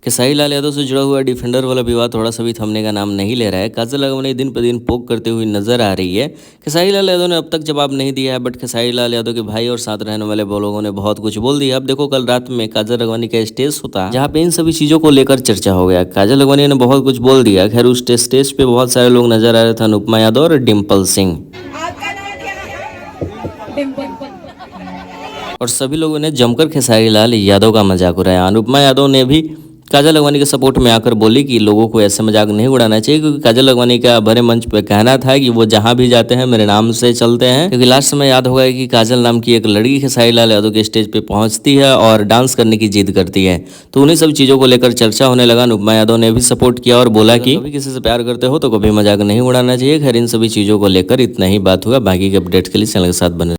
खेसारी लाल यादव से जुड़ा हुआ डिफेंडर वाला विवाद थोड़ा सा भी थमने का नाम नहीं ले रहा है। काजल अगवनी दिन पर दिन पोक करते हुए नजर आ रही है। खेसारी लाल यादव ने अब तक जवाब नहीं दिया है, बट खेसारी लाल यादव के भाई और साथ रहने वाले लोगों ने बहुत कुछ बोल दिया। अब देखो, कल रात में काजल अगवनी का स्टेज होता जहाँ पे इन सभी चीजों को लेकर चर्चा हो गया। काजल अगवनी ने बहुत कुछ बोल दिया। खैर, उस स्टेज पे बहुत सारे लोग नजर आ रहे थे, अनुपमा यादव और डिम्पल सिंह, और सभी लोगों ने जमकर खेसारी लाल यादव का मजाक उड़ाया। अनुपमा यादव ने भी काजल अगवानी के सपोर्ट में आकर बोली कि लोगों को ऐसे मजाक नहीं उड़ाना चाहिए, क्योंकि काजल अगवानी का बड़े मंच पे कहना था कि वो जहां भी जाते हैं मेरे नाम से चलते हैं। क्योंकि लास्ट में याद होगा कि काजल नाम की एक लड़की खेसारी लाल यादव के स्टेज पे पहुंचती है और डांस करने की जिद करती है। तो उन्हीं सब चीज़ों को लेकर चर्चा होने लगा। अनुपमा यादव ने भी सपोर्ट किया और बोला कि कभी किसी से प्यार करते हो तो कभी मजाक नहीं उड़ाना चाहिए। खैर, इन सभी चीज़ों को लेकर इतना ही बात हुआ। बाकी के अपडेट के लिए चैनल के साथ बने।